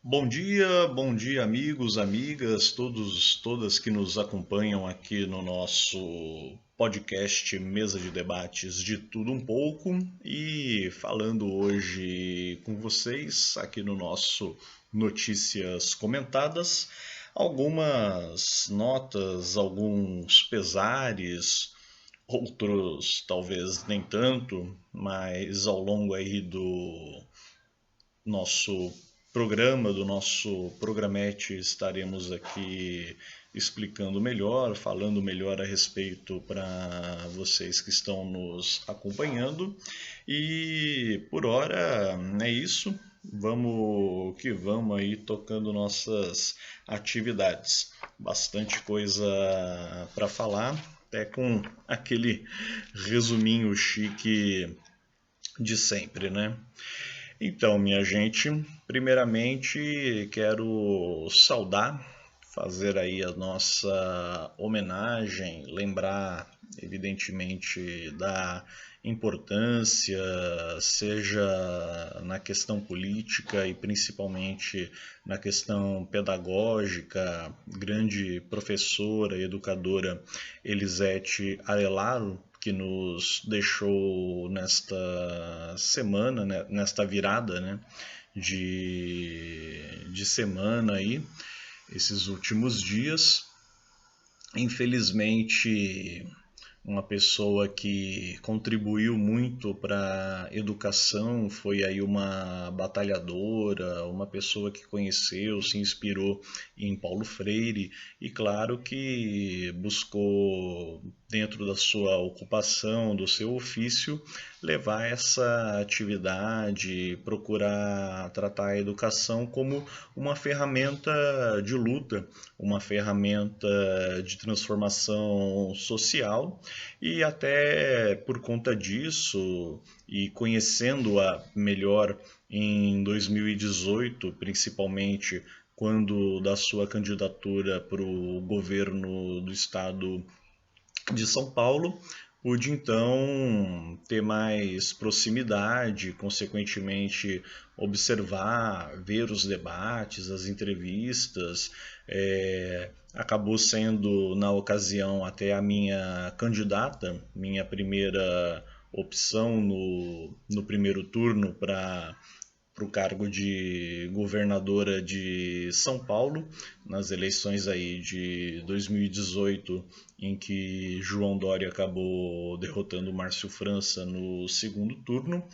Bom dia amigos, amigas, todas que nos acompanham aqui no nosso podcast Mesa de Debates de Tudo Um Pouco e falando hoje com vocês aqui no nosso Notícias Comentadas, algumas notas, alguns pesares, outros talvez nem tanto, mas ao longo aí do nosso programa, do nosso programete, estaremos aqui explicando melhor, falando melhor a respeito para vocês que estão nos acompanhando. E por hora é isso. Vamos que vamos aí tocando nossas atividades. Bastante coisa para falar, até com aquele resuminho chique de sempre, né? Então, minha gente, primeiramente quero saudar, fazer aí a nossa homenagem, lembrar, evidentemente, da importância, seja na questão política e principalmente na questão pedagógica, grande professora e educadora Elisete Arelaro, que nos deixou nesta semana, né, nesta virada, né, de semana aí, esses últimos dias. Infelizmente, uma pessoa que contribuiu muito para a educação, foi aí uma batalhadora, uma pessoa que conheceu, se inspirou em Paulo Freire e claro que buscou dentro da sua ocupação, do seu ofício, levar essa atividade, procurar tratar a educação como uma ferramenta de luta, uma ferramenta de transformação social e até por conta disso e conhecendo-a melhor em 2018, principalmente quando da sua candidatura para o governo do estado de São Paulo, pude então ter mais proximidade, consequentemente observar, ver os debates, as entrevistas. Acabou sendo, na ocasião, até a minha candidata, minha primeira opção no primeiro turno para o cargo de governadora de São Paulo, nas eleições aí de 2018, em que João Dória acabou derrotando Márcio França no segundo turno.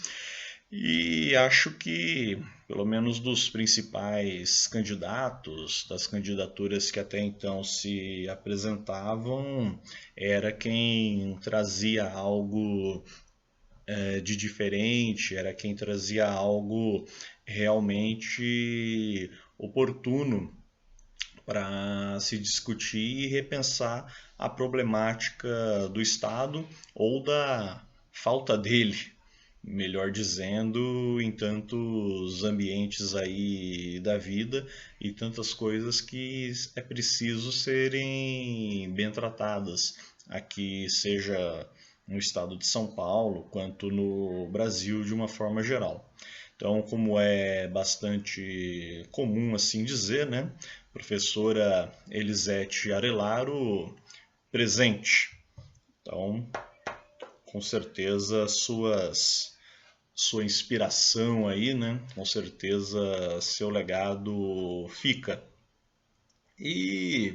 E acho que, pelo menos dos principais candidatos, das candidaturas que até então se apresentavam, era quem trazia algo de diferente, era quem trazia algo realmente oportuno para se discutir e repensar a problemática do Estado ou da falta dele, melhor dizendo, em tantos ambientes aí da vida e tantas coisas que é preciso serem bem tratadas aqui, seja no estado de São Paulo quanto no Brasil de uma forma geral. Então, como é bastante comum assim dizer, né? Professora Elisete Arelaro, presente. Então, com certeza sua inspiração aí, né? Com certeza seu legado fica. E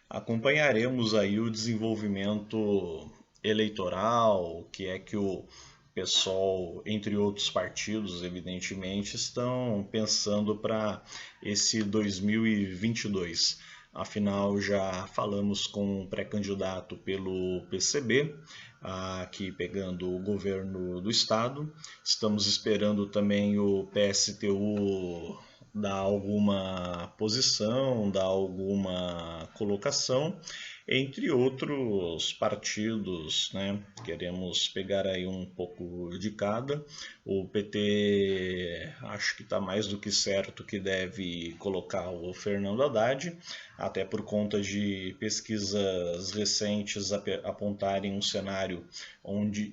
acompanharemos aí o desenvolvimento eleitoral, o que é que o pessoal, entre outros partidos, evidentemente, estão pensando para esse 2022. Afinal, já falamos com um pré-candidato pelo PCB, aqui pegando o governo do estado. Estamos esperando também o PSTU dar alguma posição, dar alguma colocação, entre outros partidos, né? Queremos pegar aí um pouco de cada. O PT acho que está mais do que certo que deve colocar o Fernando Haddad, até por conta de pesquisas recentes apontarem um cenário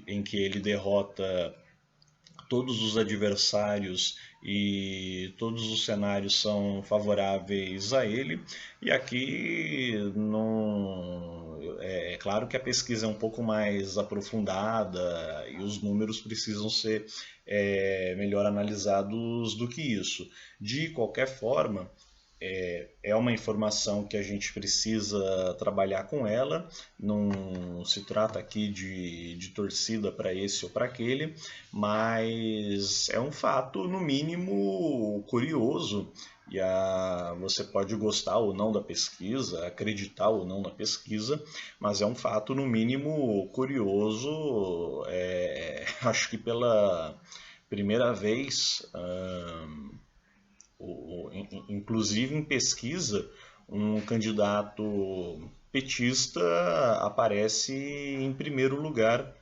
em que ele derrota todos os adversários e todos os cenários são favoráveis a ele. E aqui não é claro que a pesquisa é um pouco mais aprofundada e os números precisam ser melhor analisados do que isso. De qualquer forma, é uma informação que a gente precisa trabalhar com ela, não se trata aqui de torcida para esse ou para aquele, mas é um fato, no mínimo, curioso. Você pode gostar ou não da pesquisa, acreditar ou não na pesquisa, mas é um fato, no mínimo, curioso. Acho que pela primeira vez. Inclusive em pesquisa, um candidato petista aparece em primeiro lugar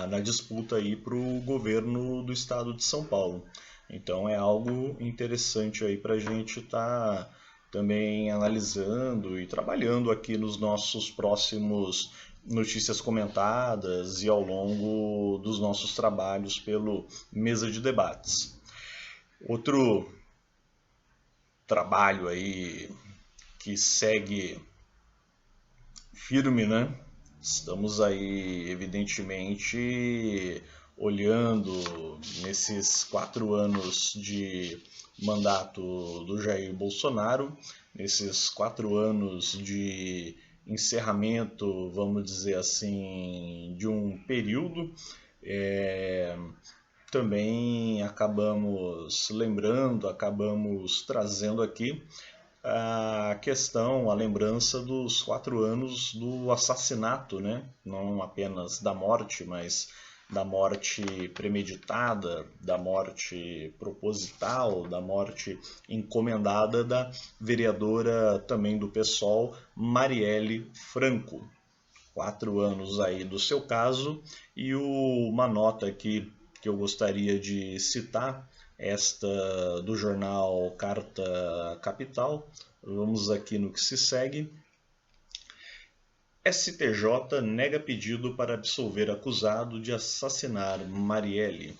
na disputa aí para o governo do estado de São Paulo. Então é algo interessante aí para a gente estar também analisando e trabalhando aqui nos nossos próximos notícias comentadas e ao longo dos nossos trabalhos pelo Mesa de Debates. Outro trabalho aí que segue firme, né? Estamos aí, evidentemente, olhando nesses 4 anos de mandato do Jair Bolsonaro, nesses 4 anos de encerramento, vamos dizer assim, de um período. Também acabamos lembrando, acabamos trazendo aqui a questão, a lembrança dos 4 anos do assassinato, né? Não apenas da morte, mas da morte premeditada, da morte proposital, da morte encomendada da vereadora também do PSOL, Marielle Franco. 4 anos aí do seu caso, e uma nota aqui que eu gostaria de citar, esta do jornal Carta Capital. Vamos aqui no que se segue. STJ nega pedido para absolver acusado de assassinar Marielle.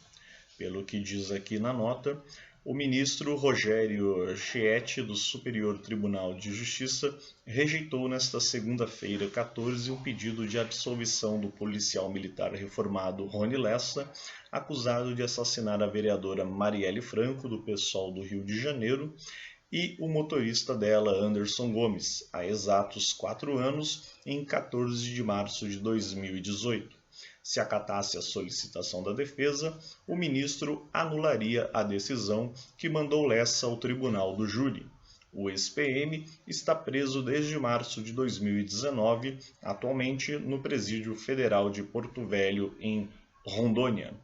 Pelo que diz aqui na nota, o ministro Rogério Schietti, do Superior Tribunal de Justiça, rejeitou nesta segunda-feira, 14, um pedido de absolvição do policial militar reformado Rony Lessa, acusado de assassinar a vereadora Marielle Franco, do PSOL do Rio de Janeiro, e o motorista dela, Anderson Gomes, há exatos 4 anos, em 14 de março de 2018. Se acatasse a solicitação da defesa, o ministro anularia a decisão que mandou Lessa ao tribunal do júri. O ex-PM está preso desde março de 2019, atualmente no Presídio Federal de Porto Velho, em Rondônia.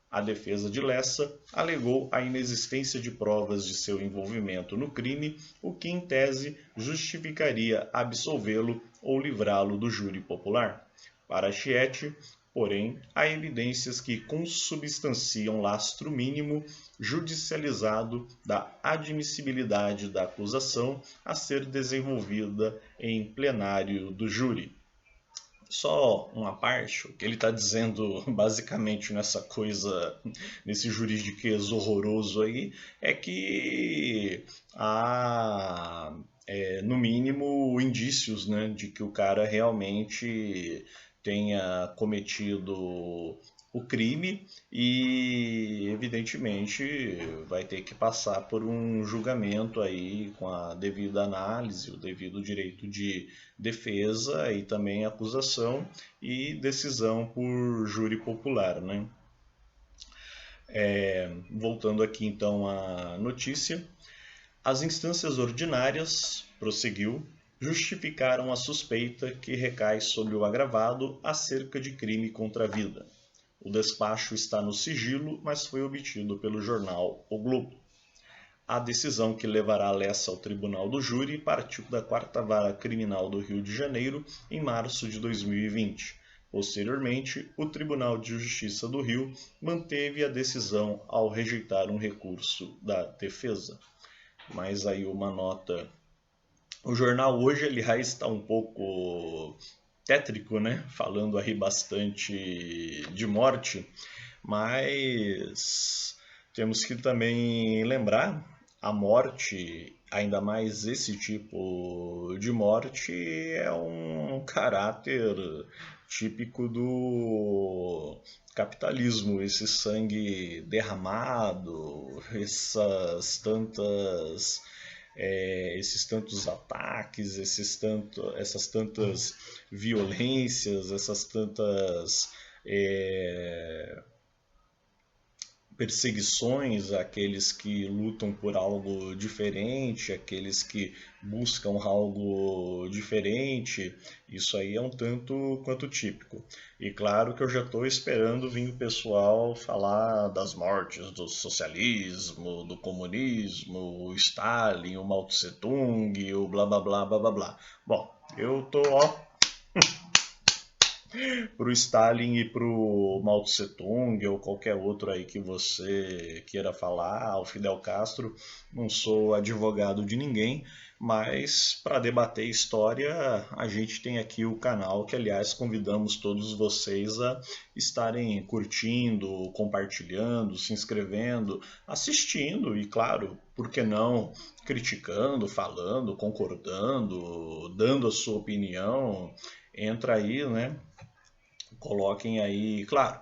A defesa de Lessa alegou a inexistência de provas de seu envolvimento no crime, o que, em tese, justificaria absolvê-lo ou livrá-lo do júri popular. Para Schietti, porém, há evidências que consubstanciam lastro mínimo judicializado da admissibilidade da acusação a ser desenvolvida em plenário do júri. Só uma parte, o que ele está dizendo basicamente nesse juridiquês horroroso aí, é que há, no mínimo, indícios, né, de que o cara realmente tenha cometido o crime e, evidentemente, vai ter que passar por um julgamento aí com a devida análise, o devido direito de defesa e também acusação e decisão por júri popular, né? Voltando aqui então à notícia, as instâncias ordinárias, prosseguiu, justificaram a suspeita que recai sobre o agravado acerca de crime contra a vida. O despacho está no sigilo, mas foi obtido pelo jornal O Globo. A decisão que levará Lessa ao tribunal do júri partiu da 4ª Vara Criminal do Rio de Janeiro em março de 2020. Posteriormente, o Tribunal de Justiça do Rio manteve a decisão ao rejeitar um recurso da defesa. Mas aí uma nota. O jornal hoje, aliás, está um pouco tétrico, né? Falando aí bastante de morte, mas Temos que também lembrar a morte, ainda mais esse tipo de morte, é um caráter típico do capitalismo, esse sangue derramado, esses tantos ataques, essas tantas violências, essas tantas é, perseguições àqueles que lutam por algo diferente, aqueles que buscam algo diferente. Isso aí é um tanto quanto típico. E claro que eu já estou esperando vir o pessoal falar das mortes do socialismo, do comunismo, o Stalin, o Mao Tse Tung, o blá blá blá blá blá blá. Bom, eu tô ó, pro Stalin e pro Mao Tse Tung ou qualquer outro aí que você queira falar, o Fidel Castro, não sou advogado de ninguém, mas para debater história, a gente tem aqui o canal que, aliás, convidamos todos vocês a estarem curtindo, compartilhando, se inscrevendo, assistindo e, claro, por que não, criticando, falando, concordando, dando a sua opinião. Entra aí, né? Coloquem aí, claro,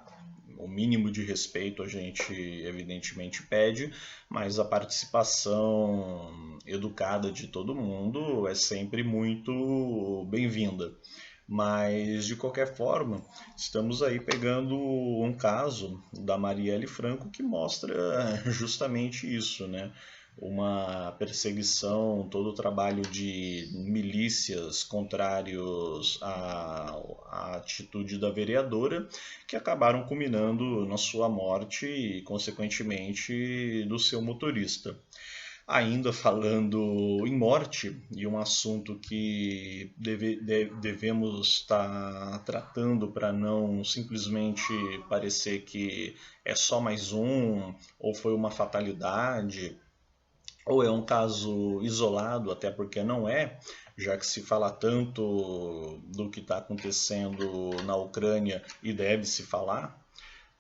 o mínimo de respeito a gente evidentemente pede, mas a participação educada de todo mundo é sempre muito bem-vinda. Mas de qualquer forma, estamos aí pegando um caso da Marielle Franco que mostra justamente isso, né? Uma perseguição, todo o trabalho de milícias contrários à atitude da vereadora, que acabaram culminando na sua morte e, consequentemente, do seu motorista. Ainda falando em morte, e um assunto que devemos estar tratando para não simplesmente parecer que é só mais um, ou foi uma fatalidade, ou é um caso isolado, até porque não é, já que se fala tanto do que está acontecendo na Ucrânia e deve se falar,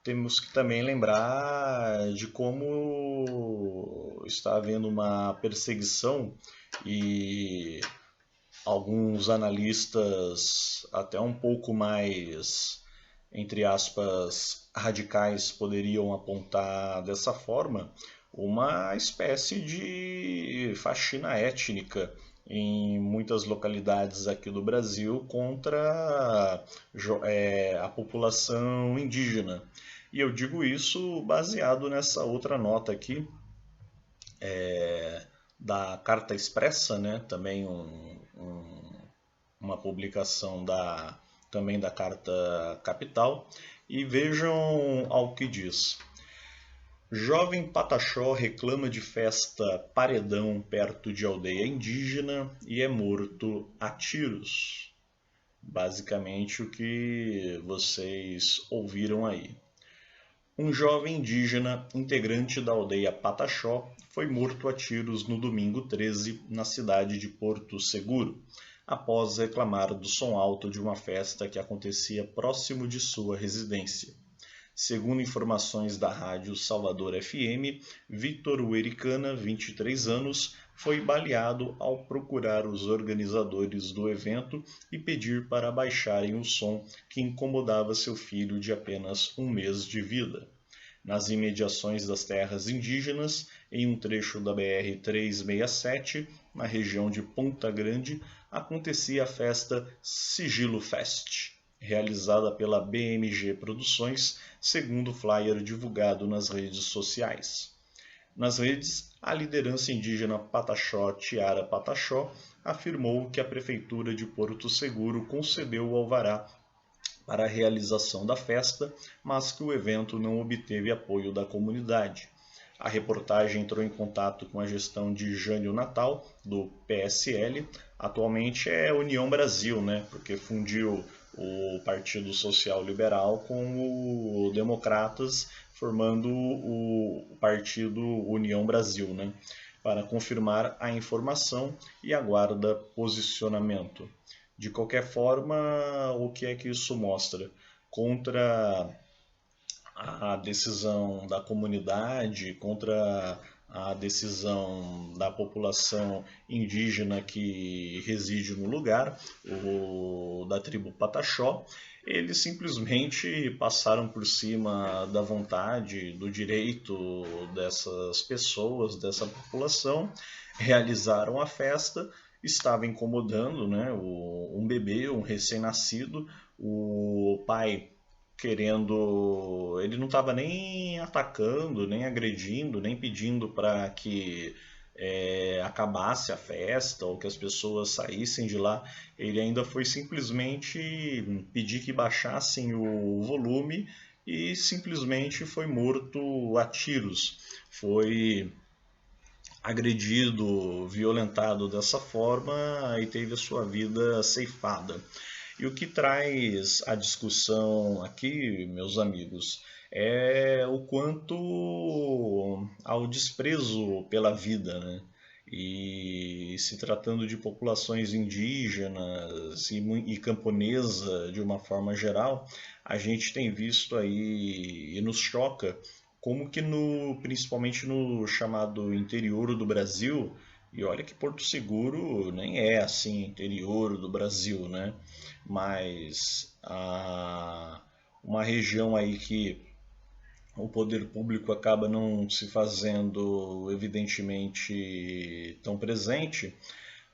temos que também lembrar de como está havendo uma perseguição e alguns analistas até um pouco mais, entre aspas, radicais poderiam apontar dessa forma uma espécie de faxina étnica em muitas localidades aqui do Brasil contra a população indígena. E eu digo isso baseado nessa outra nota aqui, da Carta Expressa, né? Também uma publicação também da Carta Capital. E vejam ao que diz. Jovem Pataxó reclama de festa paredão perto de aldeia indígena e é morto a tiros. Basicamente o que vocês ouviram aí. Um jovem indígena, integrante da aldeia Pataxó, foi morto a tiros no domingo 13, na cidade de Porto Seguro, após reclamar do som alto de uma festa que acontecia próximo de sua residência. Segundo informações da rádio Salvador FM, Victor Uericana, 23 anos, foi baleado ao procurar os organizadores do evento e pedir para baixarem o som que incomodava seu filho de apenas um mês de vida. Nas imediações das terras indígenas, em um trecho da BR-367, na região de Ponta Grande, acontecia a festa Sigilo Fest, realizada pela BMG Produções, segundo o flyer divulgado nas redes sociais. Nas redes, a liderança indígena Pataxó Tiara Pataxó afirmou que a Prefeitura de Porto Seguro concedeu o alvará para a realização da festa, mas que o evento não obteve apoio da comunidade. A reportagem entrou em contato com a gestão de Jânio Natal, do PSL, atualmente é União Brasil, né? Porque fundiu o Partido Social Liberal com o Democratas, formando o Partido União Brasil, né? Para confirmar a informação e aguarda posicionamento. De qualquer forma, o que é que isso mostra? Contra a decisão da comunidade, contra a decisão da população indígena que reside no lugar, da tribo Pataxó. Eles simplesmente passaram por cima da vontade, do direito dessas pessoas, dessa população, realizaram a festa, estava incomodando, né, um bebê, um recém-nascido, o pai querendo. Ele não estava nem atacando, nem agredindo, nem pedindo para que acabasse a festa ou que as pessoas saíssem de lá. Ele ainda foi simplesmente pedir que baixassem o volume e simplesmente foi morto a tiros. Foi agredido, violentado dessa forma e teve a sua vida ceifada. E o que traz a discussão aqui, meus amigos, é o quanto ao desprezo pela vida, né? E se tratando de populações indígenas e camponesa de uma forma geral, a gente tem visto aí e nos choca como que principalmente no chamado interior do Brasil, e olha que Porto Seguro nem é assim interior do Brasil, né? Mas uma região aí que o poder público acaba não se fazendo evidentemente tão presente,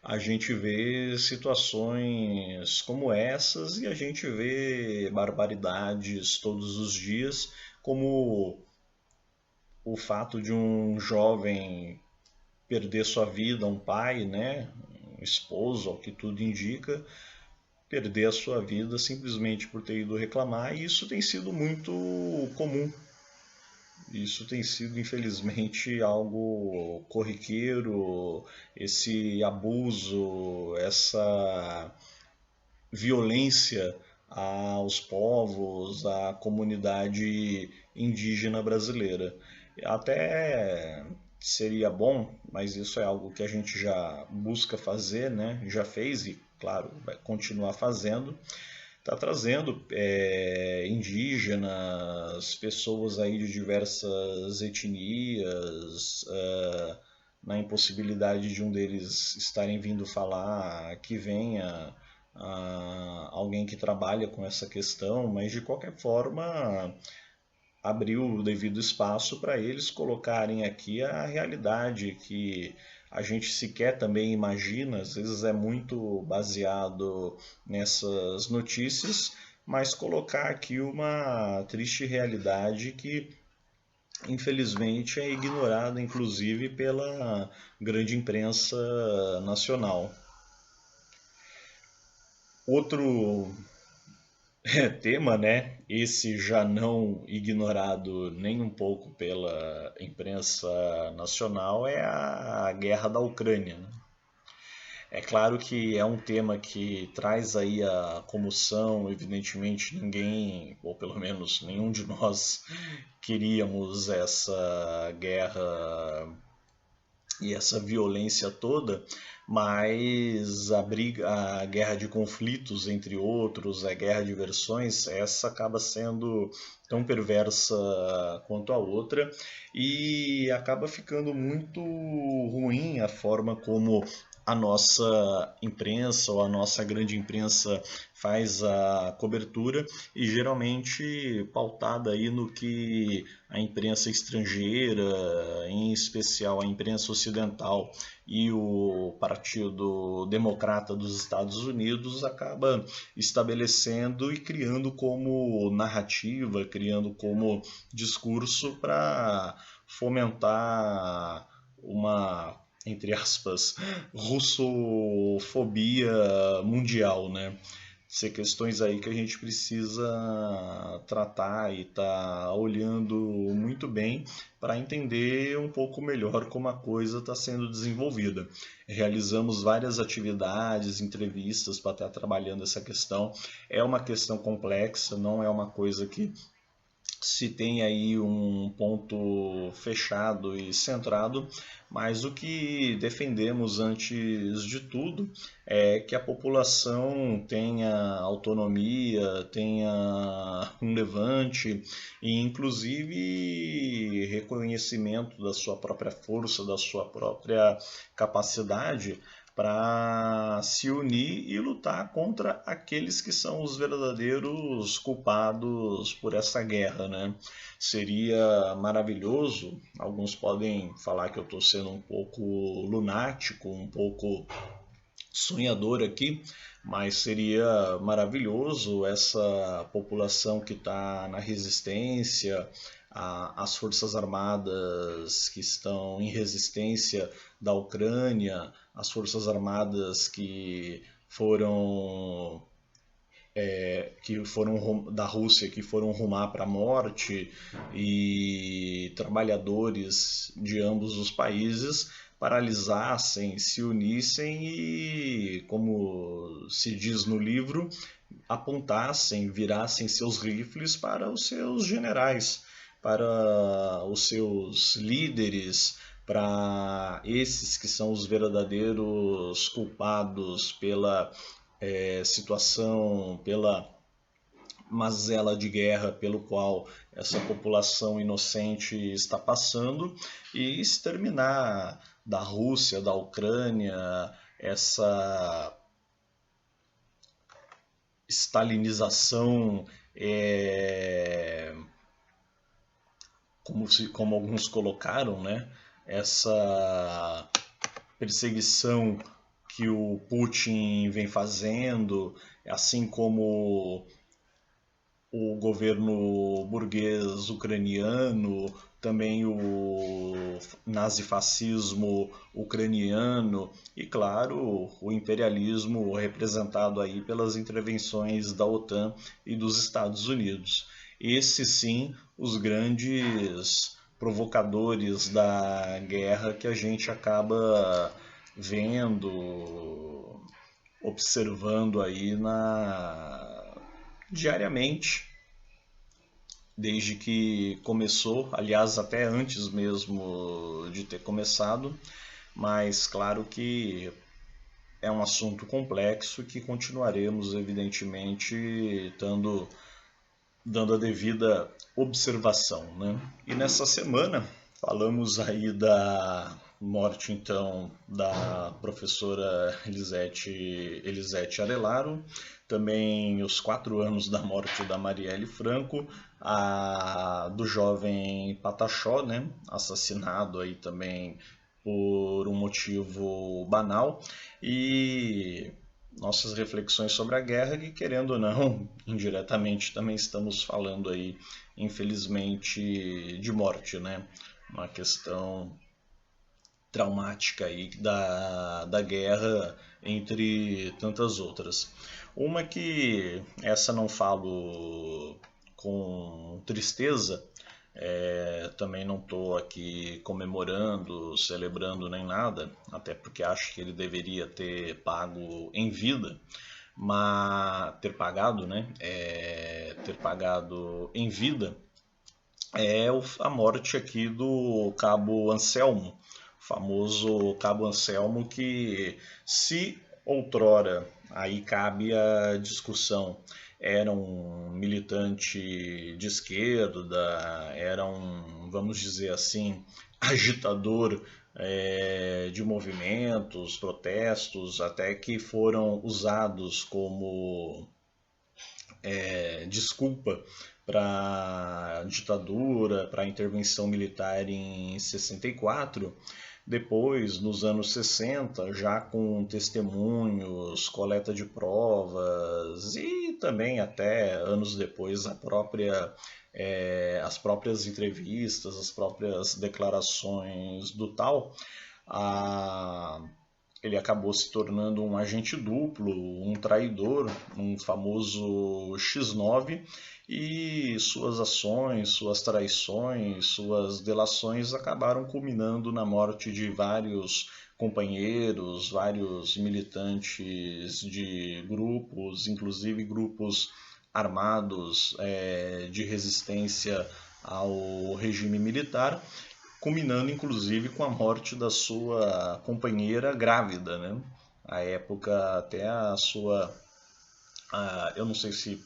a gente vê situações como essas e a gente vê barbaridades todos os dias, como o fato de um jovem perder sua vida, um pai, né, um esposo, ao que tudo indica, perder a sua vida simplesmente por ter ido reclamar, e isso tem sido muito comum. Isso tem sido, infelizmente, algo corriqueiro, esse abuso, essa violência aos povos, à comunidade indígena brasileira. Até seria bom, mas isso é algo que a gente já busca fazer, né? Já fez e, claro, vai continuar fazendo. Está trazendo indígenas, pessoas aí de diversas etnias, na impossibilidade de um deles estarem vindo falar, que venha alguém que trabalha com essa questão, mas de qualquer forma abrir o devido espaço para eles colocarem aqui a realidade que a gente sequer também imagina, às vezes é muito baseado nessas notícias, mas colocar aqui uma triste realidade que infelizmente é ignorada inclusive pela grande imprensa nacional. Outro tema, né? Esse já não ignorado nem um pouco pela imprensa nacional, é a guerra da Ucrânia, né? É claro que é um tema que traz aí a comoção, evidentemente ninguém, ou pelo menos nenhum de nós, queríamos essa guerra e essa violência toda, mas a guerra de conflitos, entre outros, a guerra de versões, essa acaba sendo tão perversa quanto a outra e acaba ficando muito ruim a forma como a nossa imprensa ou a nossa grande imprensa faz a cobertura e geralmente pautada aí no que a imprensa estrangeira, em especial a imprensa ocidental e o Partido Democrata dos Estados Unidos acaba estabelecendo e criando como narrativa, criando como discurso para fomentar uma, entre aspas, russofobia mundial, né? Ser questões aí que a gente precisa tratar e tá olhando muito bem para entender um pouco melhor como a coisa está sendo desenvolvida. Realizamos várias atividades, entrevistas para estar trabalhando essa questão. É uma questão complexa, não é uma coisa que se tem aí um ponto fechado e centrado, mas o que defendemos antes de tudo é que a população tenha autonomia, tenha um levante e inclusive reconhecimento da sua própria força, da sua própria capacidade para se unir e lutar contra aqueles que são os verdadeiros culpados por essa guerra, né? Seria maravilhoso, alguns podem falar que eu estou sendo um pouco lunático, um pouco sonhador aqui, mas seria maravilhoso essa população que está na resistência, as forças armadas que estão em resistência da Ucrânia, as forças armadas que foram da Rússia, que foram rumar para a morte, e trabalhadores de ambos os países paralisassem, se unissem e, como se diz no livro, apontassem, virassem seus rifles para os seus generais, para os seus líderes, para esses que são os verdadeiros culpados pela situação, pela mazela de guerra pelo qual essa população inocente está passando, e exterminar da Rússia, da Ucrânia, essa stalinização, como alguns colocaram, né? Essa perseguição que o Putin vem fazendo, assim como o governo burguês ucraniano, também o nazifascismo ucraniano e, claro, o imperialismo representado aí pelas intervenções da OTAN e dos Estados Unidos. Esses sim, os grandes provocadores da guerra que a gente acaba vendo, observando aí diariamente, desde que começou, aliás, até antes mesmo de ter começado, mas claro que é um assunto complexo que continuaremos, evidentemente, dando a devida observação, né? E nessa semana falamos aí da morte, então, da professora Elisete Arelaro, também os 4 anos da morte da Marielle Franco, do jovem Pataxó, né, assassinado aí também por um motivo banal, e nossas reflexões sobre a guerra, que, querendo ou não, indiretamente também estamos falando aí, infelizmente, de morte, né? Uma questão traumática aí da guerra, entre tantas outras. Uma que essa não falo com tristeza, também não estou aqui comemorando, celebrando nem nada, até porque acho que ele deveria ter pago em vida, mas ter pagado, né? Ter pagado em vida é a morte aqui do Cabo Anselmo, famoso Cabo Anselmo, que, se outrora, aí cabe a discussão, era um militante de esquerda, era um, vamos dizer assim, agitador de movimentos, protestos, até que foram usados como desculpa para a ditadura, para a intervenção militar em 64. Depois, nos anos 60, já com testemunhos, coleta de provas e também até anos depois as próprias entrevistas, as próprias declarações do tal, ele acabou se tornando um agente duplo, um traidor, um famoso X9, e suas ações, suas traições, suas delações acabaram culminando na morte de vários companheiros, vários militantes de grupos, inclusive grupos armados de resistência ao regime militar, culminando inclusive com a morte da sua companheira grávida, né? À época até eu não sei se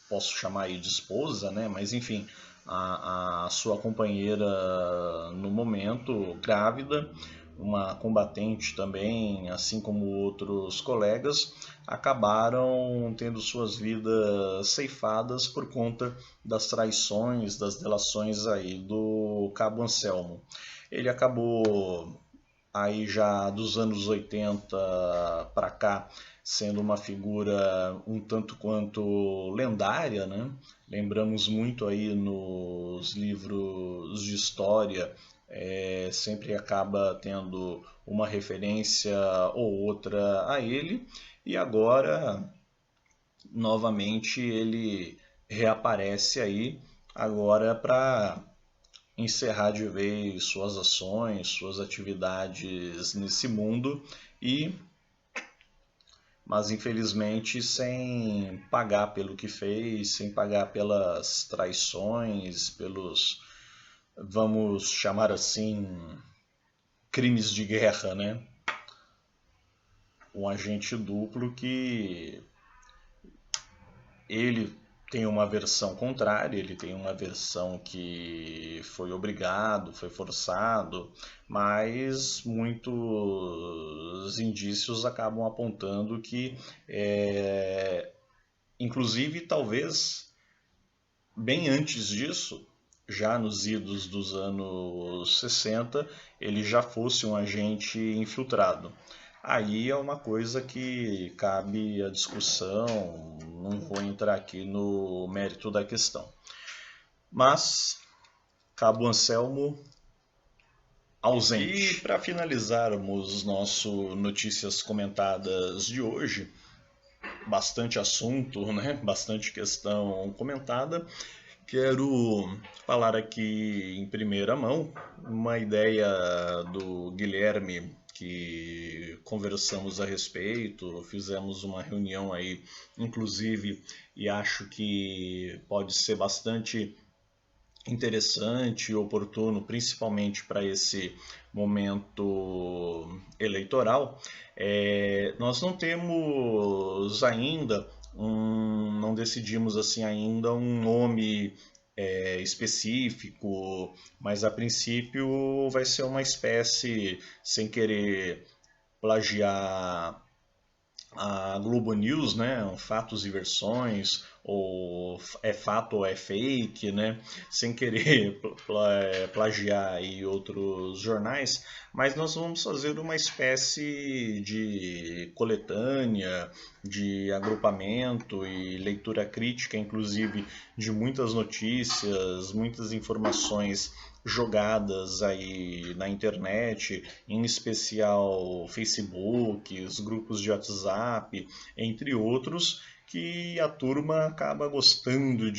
posso chamar aí de esposa, né? Mas enfim, a sua companheira no momento grávida, uma combatente também, assim como outros colegas, acabaram tendo suas vidas ceifadas por conta das traições, das delações aí do Cabo Anselmo. Ele acabou aí já dos anos 80 para cá, sendo uma figura um tanto quanto lendária, né? Lembramos muito aí nos livros de história, sempre acaba tendo uma referência ou outra a ele, e agora, novamente, ele reaparece aí, agora para encerrar de vez suas ações, suas atividades nesse mundo, mas infelizmente sem pagar pelo que fez, sem pagar pelas traições, pelos, vamos chamar assim, crimes de guerra, né? Um agente duplo que ele tem uma versão contrária, ele tem uma versão que foi obrigado, foi forçado, mas muitos indícios acabam apontando que, inclusive, talvez bem antes disso, já nos idos dos anos 60, ele já fosse um agente infiltrado. Aí é uma coisa que cabe a discussão, não vou entrar aqui no mérito da questão. Mas, Cabo Anselmo ausente. E para finalizarmos nosso Notícias Comentadas de hoje, bastante assunto, né? Bastante questão comentada. Quero falar aqui em primeira mão uma ideia do Guilherme que conversamos a respeito, fizemos uma reunião aí, inclusive, e acho que pode ser bastante interessante e oportuno, principalmente para esse momento eleitoral. Nós não temos ainda não decidimos assim ainda um nome específico, mas a princípio vai ser uma espécie, sem querer plagiar a Globo News, né? Fatos e versões, ou é fato ou é fake, né? Sem querer plagiar aí outros jornais, mas nós vamos fazer uma espécie de coletânea, de agrupamento e leitura crítica, inclusive de muitas notícias, muitas informações jogadas aí na internet, em especial Facebook, os grupos de WhatsApp, entre outros, que a turma acaba gostando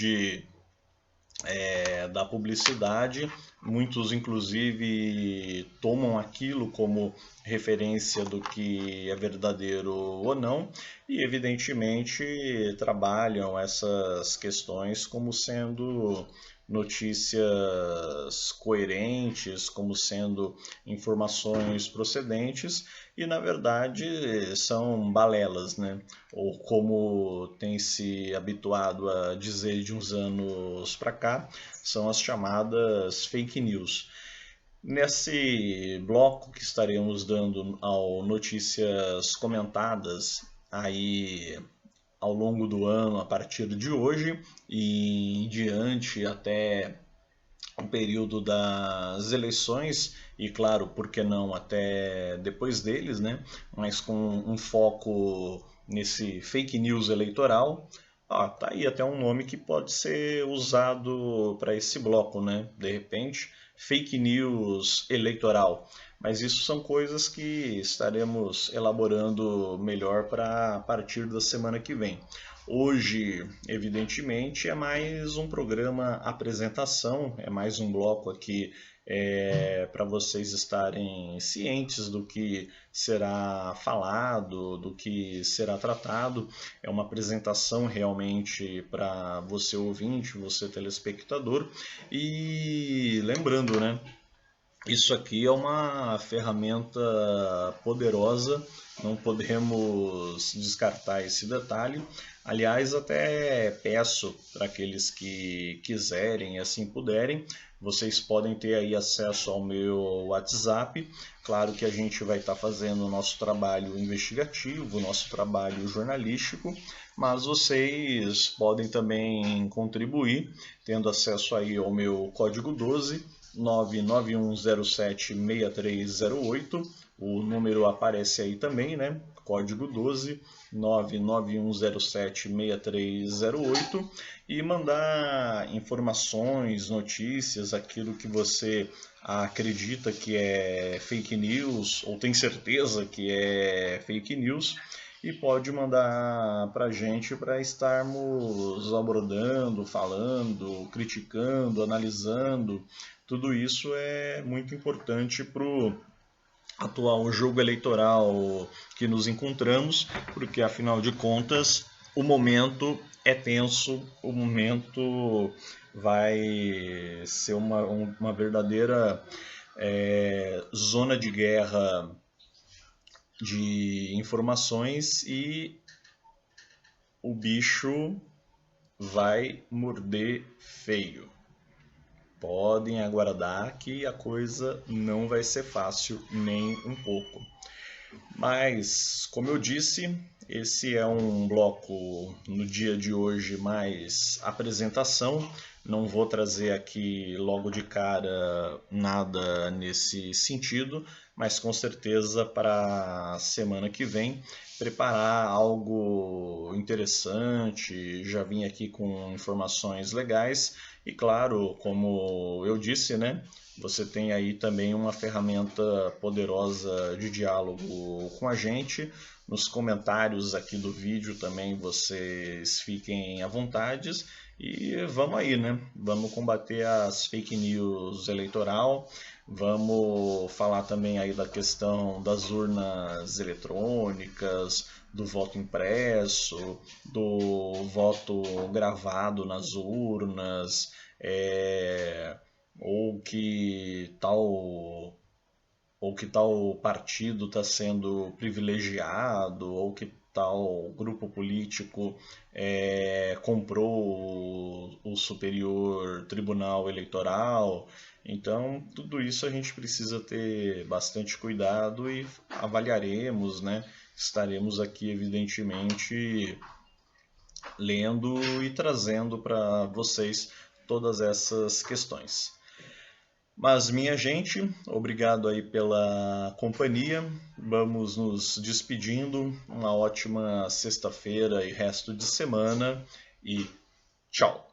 da publicidade. Muitos, inclusive, tomam aquilo como referência do que é verdadeiro ou não, e evidentemente trabalham essas questões como sendo notícias coerentes, como sendo informações procedentes, e na verdade são balelas, né? Ou como tem se habituado a dizer de uns anos para cá, são as chamadas fake news. Nesse bloco que estaremos dando ao Notícias Comentadas aí ao longo do ano, a partir de hoje e em diante até o período das eleições, e claro, por que não até depois deles, né? Mas com um foco nesse fake news eleitoral. Tá aí até um nome que pode ser usado para esse bloco, né? De repente, fake news eleitoral. Mas isso são coisas que estaremos elaborando melhor para a partir da semana que vem. Hoje, evidentemente, é mais um programa apresentação, é mais um bloco aqui para vocês estarem cientes do que será falado, do que será tratado. É uma apresentação realmente para você ouvinte, você telespectador. E lembrando, né? Isso aqui é uma ferramenta poderosa, não podemos descartar esse detalhe. Aliás, até peço para aqueles que quiserem e assim puderem, vocês podem ter aí acesso ao meu WhatsApp. Claro que a gente vai estar fazendo o nosso trabalho investigativo, o nosso trabalho jornalístico, mas vocês podem também contribuir, tendo acesso aí ao meu código 12 991076308. O número aparece aí também, né? Código 12 991076308 e mandar informações, notícias, aquilo que você acredita que é fake news ou tem certeza que é fake news e pode mandar para a gente para estarmos abordando, falando, criticando, analisando. Tudo isso é muito importante para o atual jogo eleitoral que nos encontramos, porque afinal de contas o momento é tenso, o momento vai ser uma verdadeira zona de guerra de informações e o bicho vai morder feio. Podem aguardar que a coisa não vai ser fácil nem um pouco. Mas, como eu disse, esse é um bloco no dia de hoje mais apresentação. Não vou trazer aqui logo de cara nada nesse sentido, mas com certeza para a semana que vem preparar algo interessante. Já vim aqui com informações legais e, claro, como eu disse, né? Você tem aí também uma ferramenta poderosa de diálogo com a gente. Nos comentários aqui do vídeo também vocês fiquem à vontade. E vamos aí, né? Vamos combater as fake news eleitoral. Vamos falar também aí da questão das urnas eletrônicas, do voto impresso, do voto gravado nas urnas, ou que tal partido está sendo privilegiado, ou que tal grupo político comprou o Superior Tribunal Eleitoral. Então, tudo isso a gente precisa ter bastante cuidado e avaliaremos, né? Estaremos aqui, evidentemente, lendo e trazendo para vocês todas essas questões. Mas, minha gente, obrigado aí pela companhia. Vamos nos despedindo. Uma ótima sexta-feira e resto de semana. E tchau!